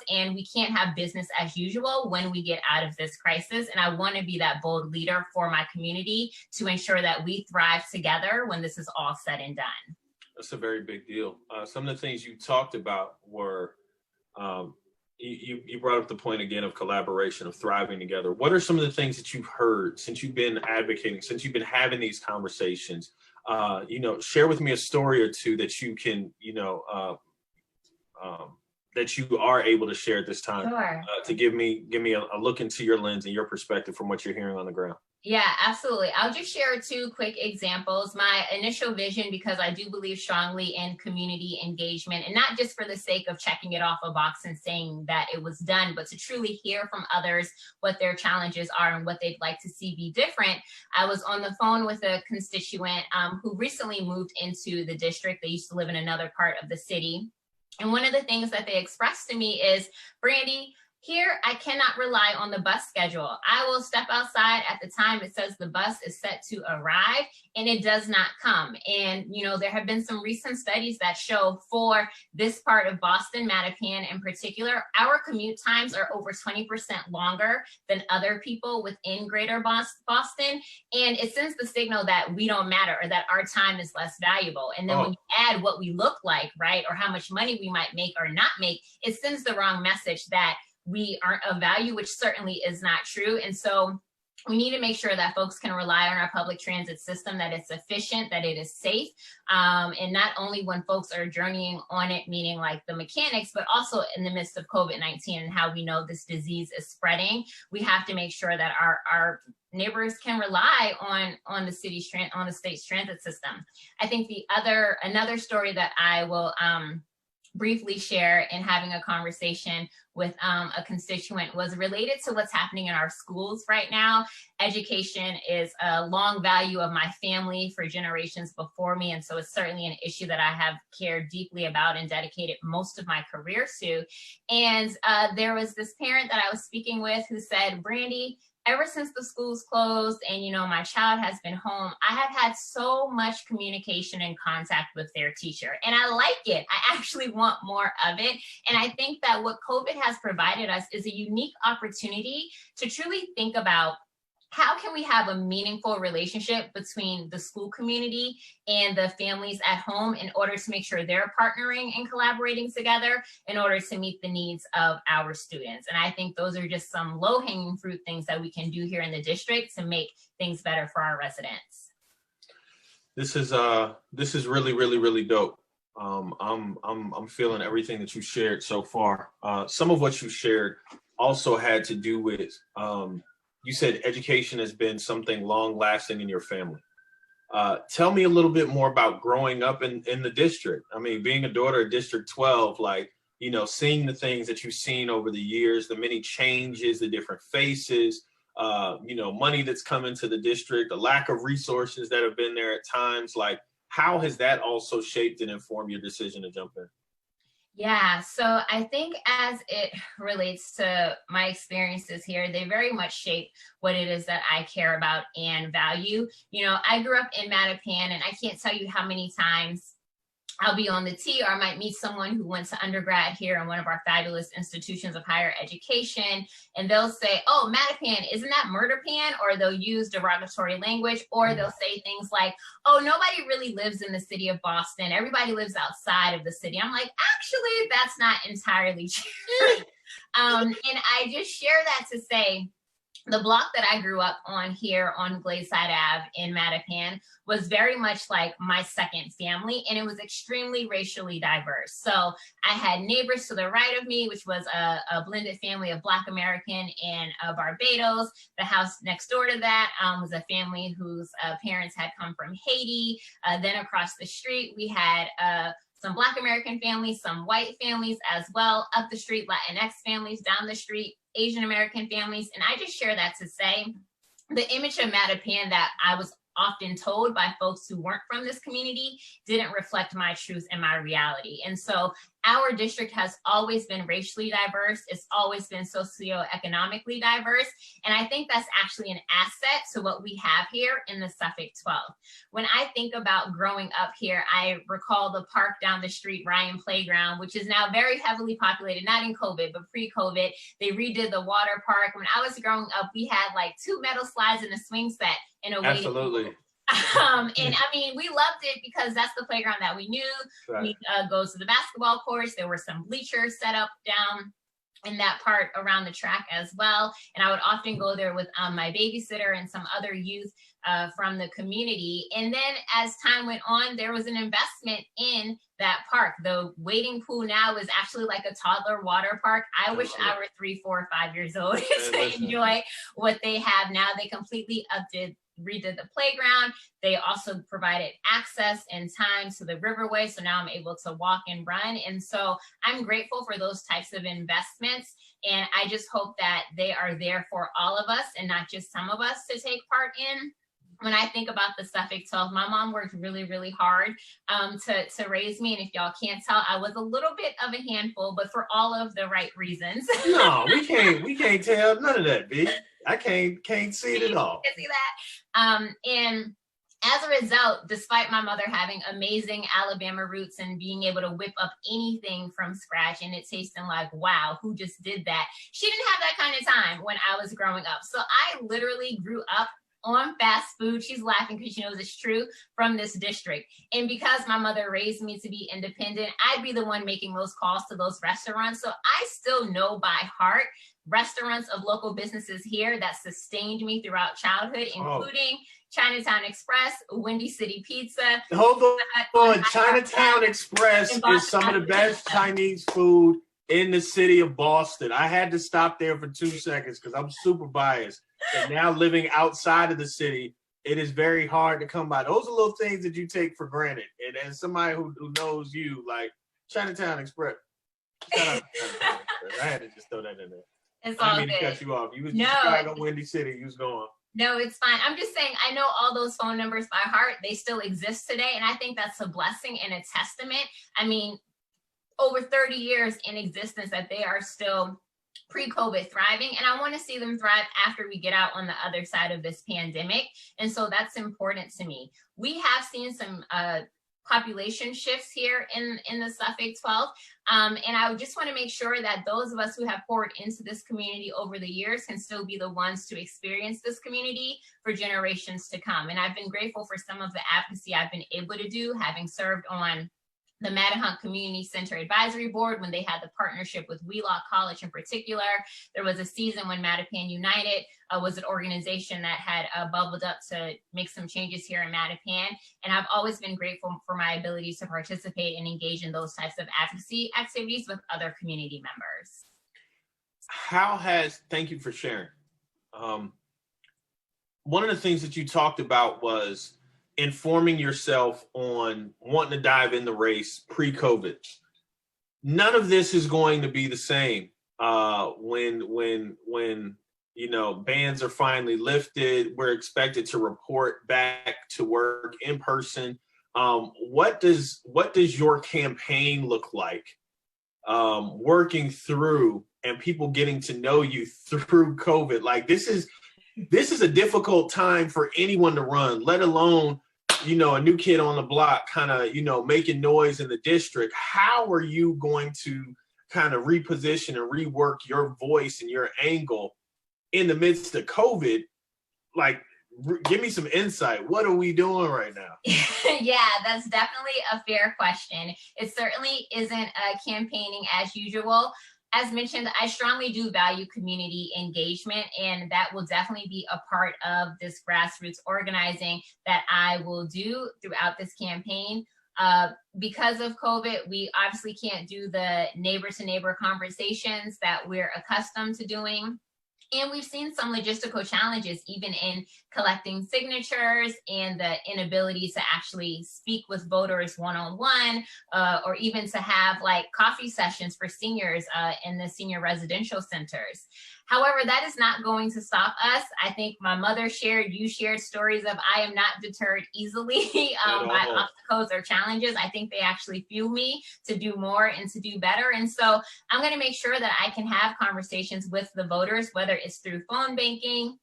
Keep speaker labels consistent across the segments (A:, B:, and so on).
A: and we can't have business as usual when we get out of this crisis. And I want to be that bold leader for my community to ensure that we thrive together when this is all said and done.
B: That's a very big deal. Some of the things you talked about were, you brought up the point again of collaboration, of thriving together. What are some of the things that you've heard since you've been advocating, since you've been having these conversations? Share with me a story or two that you can, that you are able to share at this time.
A: Sure.
B: To give me a look into your lens and your perspective from what you're hearing on the ground.
A: Yeah, absolutely. I'll just share 2 quick examples. My initial vision, because I do believe strongly in community engagement, and not just for the sake of checking it off a box and saying that it was done, but to truly hear from others what their challenges are and what they'd like to see be different. I was on the phone with a constituent who recently moved into the district. They used to live in another part of the city. And one of the things that they expressed to me is, Brandy, here, I cannot rely on the bus schedule. I will step outside at the time it says the bus is set to arrive, and it does not come. And, there have been some recent studies that show for this part of Boston, Mattapan in particular, our commute times are over 20% longer than other people within greater Boston. And it sends the signal that we don't matter, or that our time is less valuable. And then when you add what we look like, right, or how much money we might make or not make, it sends the wrong message that we aren't of value, which certainly is not true. And so we need to make sure that folks can rely on our public transit system, that it's efficient, that it is safe. And not only when folks are journeying on it, meaning like the mechanics, but also in the midst of COVID-19 and how we know this disease is spreading. We have to make sure that our neighbors can rely on the state's transit system. I think another story that I will briefly share in having a conversation with a constituent was related to what's happening in our schools right now. Education is a long value of my family for generations before me. And so it's certainly an issue that I have cared deeply about and dedicated most of my career to. And there was this parent that I was speaking with who said, Brandy, ever since the schools closed and, my child has been home, I have had so much communication and contact with their teacher. And I like it. I actually want more of it. And I think that what COVID has provided us is a unique opportunity to truly think about how can we have a meaningful relationship between the school community and the families at home in order to make sure they're partnering and collaborating together in order to meet the needs of our students. And I think those are just some low-hanging fruit things that we can do here in the district to make things better for our residents.
B: This is really, really, really dope. I'm feeling everything that you shared so far. Some of what you shared also had to do with you said education has been something long lasting in your family. Tell me a little bit more about growing up in the district. I mean, being a daughter of District 12, seeing the things that you've seen over the years, the many changes, the different faces, money that's come into the district, the lack of resources that have been there at times. How has that also shaped and informed your decision to jump in?
A: Yeah, so I think as it relates to my experiences here, they very much shape what it is that I care about and value. I grew up in Mattapan, and I can't tell you how many times I'll be on the T, or I might meet someone who went to undergrad here in one of our fabulous institutions of higher education, and they'll say, oh, Mattapan, isn't that Murder Pan? Or they'll use derogatory language, or they'll say things like, oh, nobody really lives in the city of Boston. Everybody lives outside of the city. I'm like, actually, that's not entirely true. And I just share that to say, the block that I grew up on here on Glazeside Ave in Mattapan was very much like my second family, and it was extremely racially diverse. So I had neighbors to the right of me, which was a blended family of Black American and Barbados. The house next door to that was a family whose parents had come from Haiti. Then across the street, we had some Black American families, some white families as well. Up the street, Latinx families. Down the street, Asian American families. And I just share that to say the image of Mattapan that I was often told by folks who weren't from this community didn't reflect my truth and my reality. And so our district has always been racially diverse. It's always been socioeconomically diverse. And I think that's actually an asset to what we have here in the Suffolk 12. When I think about growing up here, I recall the park down the street, Ryan Playground, which is now very heavily populated, not in COVID, but pre-COVID. They redid the water park. When I was growing up, we had like 2 metal slides and a swing set in a waiting
B: Absolutely.
A: pool. And I mean, we loved it because that's the playground that we knew. Right. We go to the basketball courts. There were some bleachers set up down in that part around the track as well. And I would often go there with my babysitter and some other youth from the community. And then as time went on, there was an investment in that park. The wading pool now is actually like a toddler water park. I wish I were 3, 4, 5 years old to enjoy what they have now. They completely redid the playground. They also provided access and time to the riverway. So now I'm able to walk and run. And so I'm grateful for those types of investments. And I just hope that they are there for all of us and not just some of us to take part in. When I think about the Suffolk 12, my mom worked really, really hard to raise me. And if y'all can't tell, I was a little bit of a handful, but for all of the right reasons.
B: No, we can't tell none of that, B. I can't see it at all.
A: You can see that. And as a result, despite my mother having amazing Alabama roots and being able to whip up anything from scratch and it tasting like, wow, who just did that? She didn't have that kind of time when I was growing up. So I literally grew up on fast food. She's laughing because she knows it's true, from this district. And because my mother raised me to be independent, I'd be the one making those calls to those restaurants. So I still know by heart restaurants of local businesses here that sustained me throughout childhood, including Chinatown Express, Windy City Pizza.
B: Hold on. Chinatown Express is some of the best Chinese food in the city of Boston. I had to stop there for 2 seconds because I'm super biased. And now living outside of the city, it is very hard to come by. Those are little things that you take for granted. And as somebody who knows you, like Chinatown Express. Shout out to Chinatown Express. I had to just throw that in there.
A: It's all good.
B: To cut you off. You was Chicago, Windy City. You was going.
A: No, it's fine. I'm just saying, I know all those phone numbers by heart. They still exist today. And I think that's a blessing and a testament. I mean, over 30 years in existence that they are still pre-COVID thriving. And I want to see them thrive after we get out on the other side of this pandemic. And so that's important to me. We have seen some population shifts here in the Suffolk 12. And I would just want to make sure that those of us who have poured into this community over the years can still be the ones to experience this community for generations to come. And I've been grateful for some of the advocacy I've been able to do, having served on the Mattahunk Community Center Advisory Board when they had the partnership with Wheelock College in particular. There was a season when Mattapan United was an organization that had bubbled up to make some changes here in Mattapan. And I've always been grateful for my ability to participate and engage in those types of advocacy activities with other community members.
B: Thank you for sharing. One of the things that you talked about was informing yourself on wanting to dive in the race pre-COVID. None of this is going to be the same when bans are finally lifted. We're expected to report back to work in person. What does your campaign look like working through and people getting to know you through COVID? Like this is a difficult time for anyone to run, let alone a new kid on the block kind of, making noise in the district. How are you going to kind of reposition and rework your voice and your angle in the midst of COVID? Like, give me some insight. What are we doing right now?
A: Yeah, that's definitely a fair question. It certainly isn't campaigning as usual. As mentioned, I strongly do value community engagement, and that will definitely be a part of this grassroots organizing that I will do throughout this campaign. Because of COVID, we obviously can't do the neighbor-to-neighbor conversations that we're accustomed to doing. And we've seen some logistical challenges, even in collecting signatures and the inability to actually speak with voters one-on-one, or even to have like coffee sessions for seniors in the senior residential centers. However, that is not going to stop us. I think my mother shared, you shared stories of I am not deterred easily by obstacles or challenges. I think they actually fuel me to do more and to do better. And so I'm going to make sure that I can have conversations with the voters, whether it's through phone banking,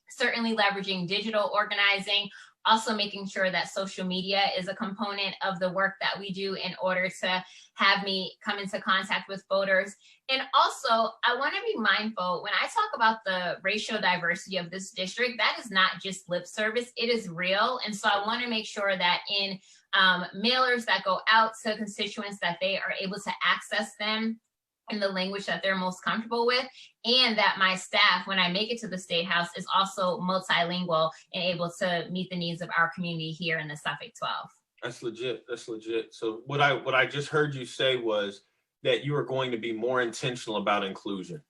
A: certainly leveraging digital organizing, also making sure that social media is a component of the work that we do in order to have me come into contact with voters. And also, I want to be mindful when I talk about the racial diversity of this district, that is not just lip service, it is real. And so I want to make sure that in mailers that go out to constituents, that they are able to access them in the language that they're most comfortable with, and that my staff, when I make it to the State House, is also multilingual and able to meet the needs of our community here in the Suffolk 12.
B: That's legit. That's legit. So what I just heard you say was that you are going to be more intentional about inclusion.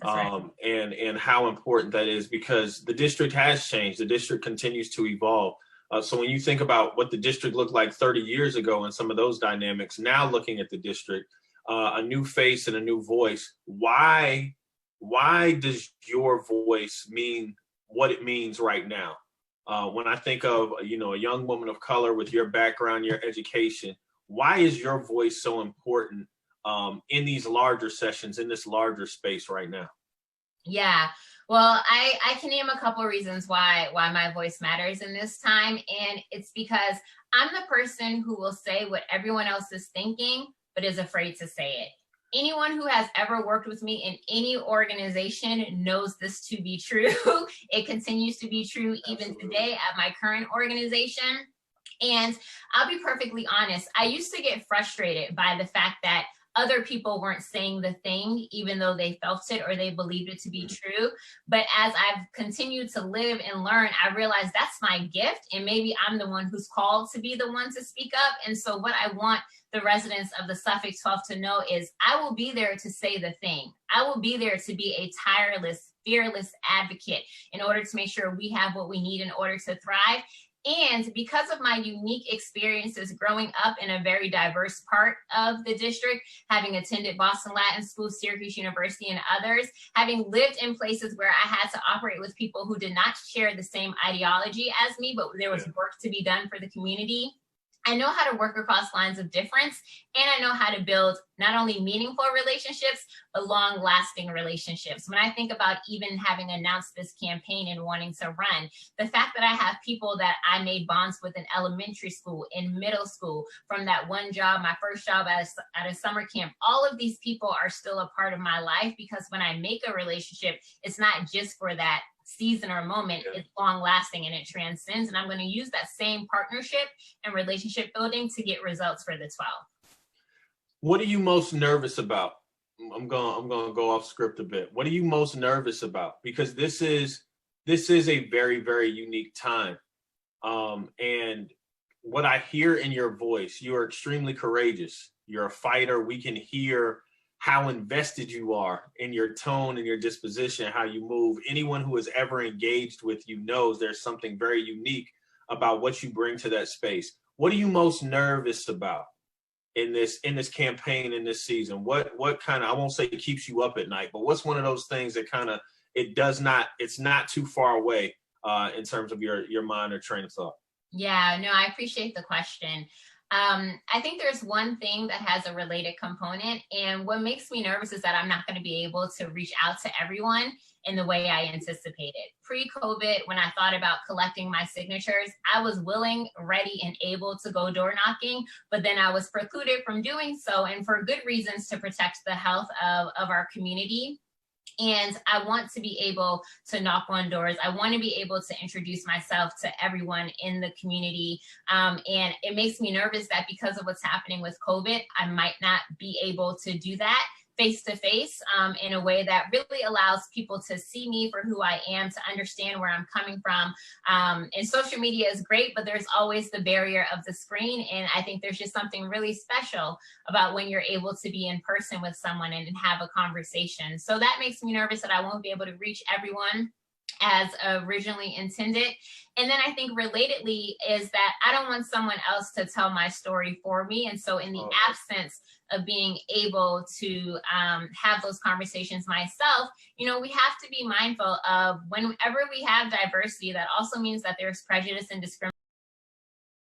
B: Right. And how important that is, because the district has changed. The district continues to evolve. So when you think about what the district looked like 30 years ago and some of those dynamics, now looking at the district, a new face and a new voice, why does your voice mean what it means right now? When I think of, a young woman of color with your background, your education, why is your voice so important in these larger sessions, in this larger space right now?
A: Yeah, well, I can name a couple of reasons why my voice matters in this time. And it's because I'm the person who will say what everyone else is thinking, but is afraid to say it. Anyone who has ever worked with me in any organization knows this to be true. It continues to be true even today at my current organization. And I'll be perfectly honest, I used to get frustrated by the fact that other people weren't saying the thing, even though they felt it or they believed it to be true. But as I've continued to live and learn, I realized that's my gift. And maybe I'm the one who's called to be the one to speak up. And so what I want the residents of the Suffolk 12 to know is I will be there to say the thing. I will be there to be a tireless, fearless advocate in order to make sure we have what we need in order to thrive. And because of my unique experiences growing up in a very diverse part of the district, having attended Boston Latin School, Syracuse University, and others, having lived in places where I had to operate with people who did not share the same ideology as me, but there was work to be done for the community, I know how to work across lines of difference, and I know how to build not only meaningful relationships, but long-lasting relationships. When I think about even having announced this campaign and wanting to run, the fact that I have people that I made bonds with in elementary school, in middle school, from that one job, my first job at a summer camp, all of these people are still a part of my life, because when I make a relationship, it's not just for that season or moment, it's long lasting and it transcends. And I'm going to use that same partnership and relationship building to get results for the 12.
B: What are you most nervous about? I'm going to go off script a bit. What are you most nervous about? Because this is a very, very unique time. And what I hear in your voice, you are extremely courageous. You're a fighter. We can hear how invested you are in your tone and your disposition, how you move. Anyone who has ever engaged with you knows there's something very unique about what you bring to that space. What are you most nervous about in this campaign, in this season? What kind of, I won't say it keeps you up at night, but what's one of those things that kind of, it's not too far away in terms of your mind or train of thought?
A: Yeah, no, I appreciate the question. I think there's one thing that has a related component, and what makes me nervous is that I'm not going to be able to reach out to everyone in the way I anticipated. Pre-COVID, when I thought about collecting my signatures, I was willing, ready, and able to go door knocking, but then I was precluded from doing so, and for good reasons, to protect the health of our community. And I want to be able to knock on doors. I want to be able to introduce myself to everyone in the community. And it makes me nervous that because of what's happening with COVID, I might not be able to do that. face to face in a way that really allows people to see me for who I am, to understand where I'm coming from. And social media is great, but there's always the barrier of the screen. And I think there's just something really special about when you're able to be in person with someone and have a conversation. So that makes me nervous that I won't be able to reach everyone as originally intended. And then I think relatedly is that I don't want someone else to tell my story for me. And so in the absence of being able to have those conversations myself, you know, we have to be mindful of whenever we have diversity, that also means that there's prejudice and discrimination